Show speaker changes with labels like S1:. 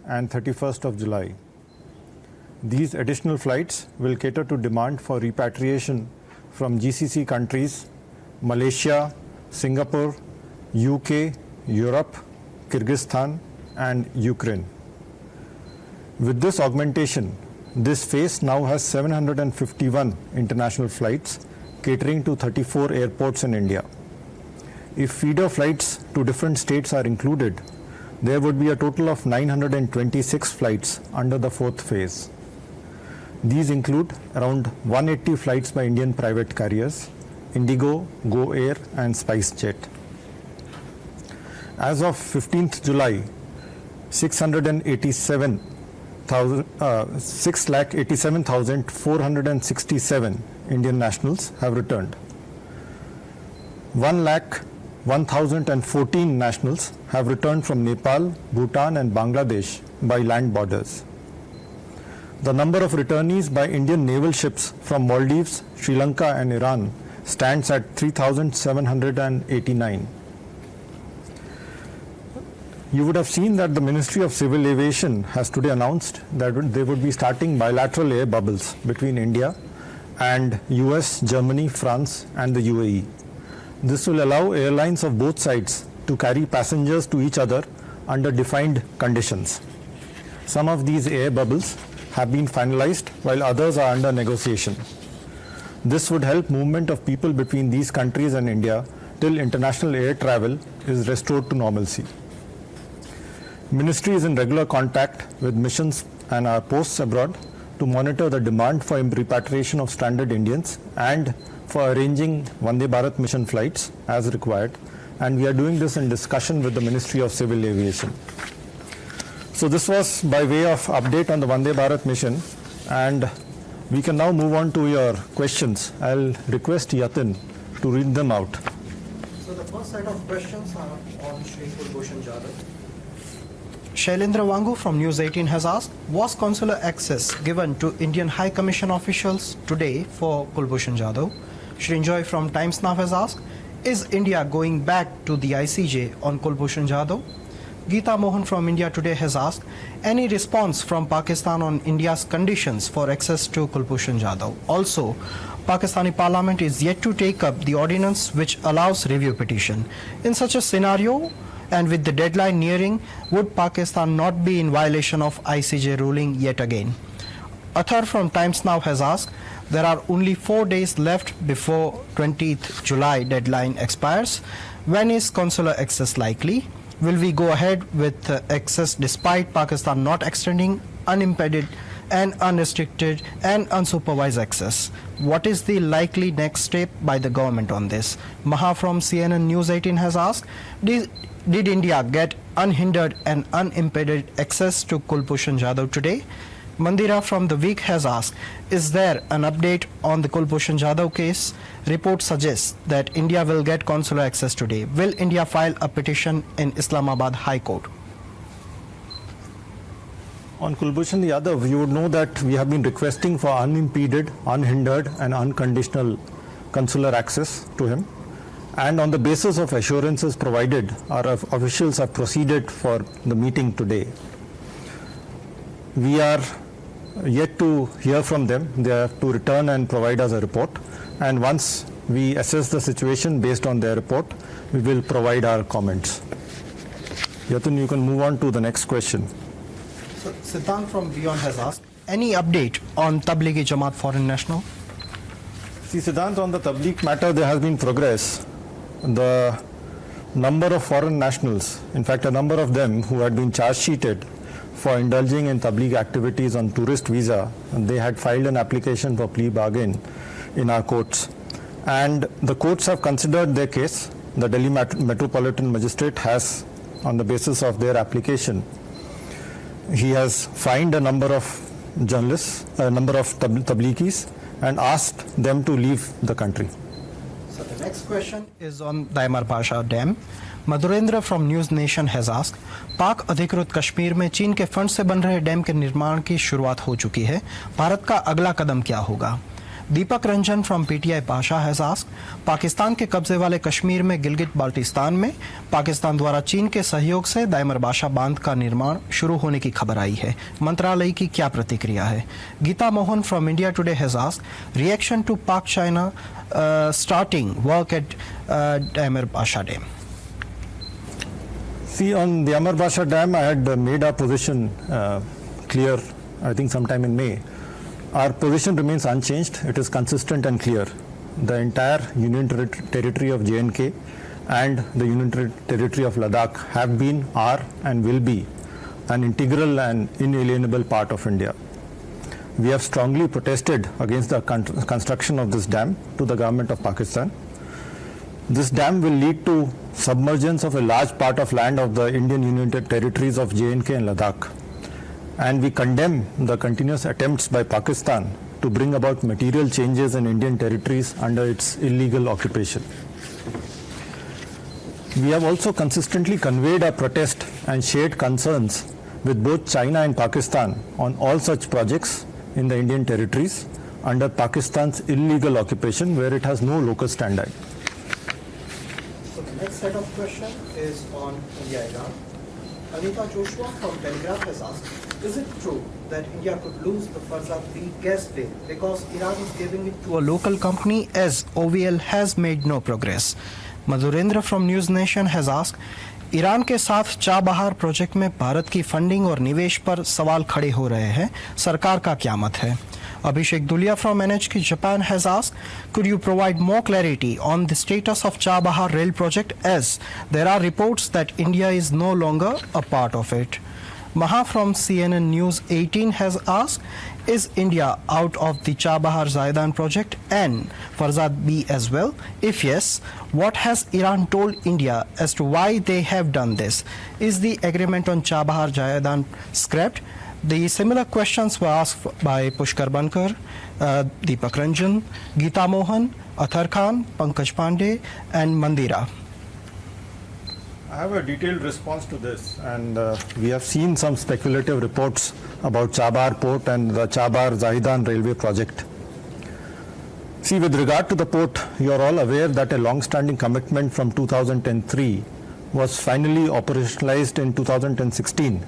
S1: and 31st of July. These additional flights will cater to demand for repatriation from GCC countries, Malaysia, Singapore, UK, Europe, Kyrgyzstan, and Ukraine. With this augmentation, this phase now has 751 international flights catering to 34 airports in India. If feeder flights to different states are included, there would be a total of 926 flights under the fourth phase. These include around 180 flights by Indian private carriers, Indigo, Go Air, and SpiceJet. As of 15th July, 687,467 Indian nationals have returned. 1,01,014 nationals have returned from Nepal, Bhutan, and Bangladesh by land borders. The number of returnees by Indian naval ships from Maldives, Sri Lanka, and Iran stands at 3,789. You would have seen that the Ministry of Civil Aviation has today announced that they would be starting bilateral air bubbles between India and US, Germany, France, and the UAE. This will allow airlines of both sides to carry passengers to each other under defined conditions. Some of these air bubbles have been finalized while others are under negotiation. This would help movement of people between these countries and India till international air travel is restored to normalcy. Ministry is in regular contact with missions and our posts abroad to monitor the demand for repatriation of stranded Indians and for arranging Vande Bharat mission flights as required, and we are doing this in discussion with the Ministry of Civil Aviation. So this was by way of update on the Vande Bharat mission, and we can now move on to your questions. I'll request Yatin to read them out.
S2: So the first set of questions are on Shri Kulbhushan Jadhav. Shailendra Wangu from News 18 has asked, was consular access given to Indian High Commission officials today for Kulbhushan Jadhav? Shrinjoy from Times Now has asked, is India going back to the ICJ on Kulbhushan Jadhav? Geeta Mohan from India Today has asked, any response from Pakistan on India's conditions for access to Kulbhushan Jadhav? Also, Pakistani Parliament is yet to take up the ordinance which allows review petition. In such a scenario, and with the deadline nearing, would Pakistan not be in violation of ICJ ruling yet again? Athar from Times Now has asked, there are only 4 days left before 20th July deadline expires. When is consular access likely? Will we go ahead with access despite Pakistan not extending unimpeded and unrestricted and unsupervised access? What is the likely next step by the government on this? Maha from CNN News 18 has asked, did India get unhindered and unimpeded access to Kulbhushan Jadhav today? Mandira from The Week has asked, is there an update on the Kulbhushan Jadhav case? Report suggests that India will get consular access today. Will India file a petition in Islamabad High Court?
S1: On Kulbhushan Jadhav, you would know that we have been requesting for unimpeded, unhindered, and unconditional consular access to him. And on the basis of assurances provided, our officials have proceeded for the meeting today. We are yet to hear from them. They have to return and provide us a report. And once we assess the situation based on their report, we will provide our comments. Yatin, you can move on to the next question.
S2: So, Siddhant from Beyond has asked, any update on Tablighi Jamaat foreign national?
S1: See, Siddhant, on the Tabligh matter, there has been progress. The number of foreign nationals, in fact, a number of them who had been charge sheeted for indulging in Tabligh activities on tourist visa, and they had filed an application for plea bargain in our courts. And the courts have considered their case. The Delhi Metropolitan Magistrate has, on the basis of their application, he has fined a number of journalists, a number of Tablighis, and asked them to leave the country.
S2: So the next question is on Daimar Pasha Dam. Madhurendra from News Nation has asked, पाक अधिकृत कश्मीर में चीन के fund से बन रहे dam के निर्माण की शुरुआत हो चुकी है. भारत का अगला कदम क्या होगा? Deepak Ranjan from PTI Pasha has asked, Pakistan के कब्जे वाले कश्मीर में गिलगित बाल्टिस्तान में पाकिस्तान द्वारा चीन के सहयोग से दाइमर बाशा बांध का निर्माण शुरू होने की खबर आई है। मंत्रालय की क्या प्रतिक्रिया है? Gita Mohan from India Today has asked, reaction to Pak-China starting work at Daimar Basha Dam.
S1: See, on the Amar Basha Dam, I had made our position clear, I think sometime in May. Our position remains unchanged. It is consistent and clear. The entire Union Territory of J&K and the Union Territory of Ladakh have been, are and will be an integral and inalienable part of India. We have strongly protested against the construction of this dam to the government of Pakistan. This dam will lead to submergence of a large part of land of the Indian Union Territories of J&K and Ladakh. And we condemn the continuous attempts by Pakistan to bring about material changes in Indian territories under its illegal occupation. We have also consistently conveyed our protest and shared concerns with both China and Pakistan on all such projects in the Indian territories under Pakistan's illegal occupation where it has no locus standi.
S2: So the next set of questions is on India-Iran. Anita Joshua from Telegraph has asked, is it true that India could lose the Farzad B gas field because Iran is giving it to a local company as OVL has made no progress? Madhurendra from News Nation has asked, Iran के साथ Chabahar project में भारत की funding और निवेश पर सवाल खड़े हो रहे हैं, सरकार का क्या मत है? Abhishek Dulia from NHK Japan has asked, could you provide more clarity on the status of Chabahar rail project as there are reports that India is no longer a part of it? Maha from CNN News 18 has asked, is India out of the Chabahar Zaidan project and Farzad B as well? If yes, what has Iran told India as to why they have done this? Is the agreement on Chabahar Zaidan scrapped? The similar questions were asked by Pushkar Bankar, Deepak Ranjan, Geeta Mohan, Athar Khan, Pankaj Pandey and Mandira.
S1: I have a detailed response to this, and we have seen some speculative reports about Chabahar port and the Chabahar Zaidan railway project. See, with regard to the port, you are all aware that a long-standing commitment from 2003 was finally operationalized in 2016.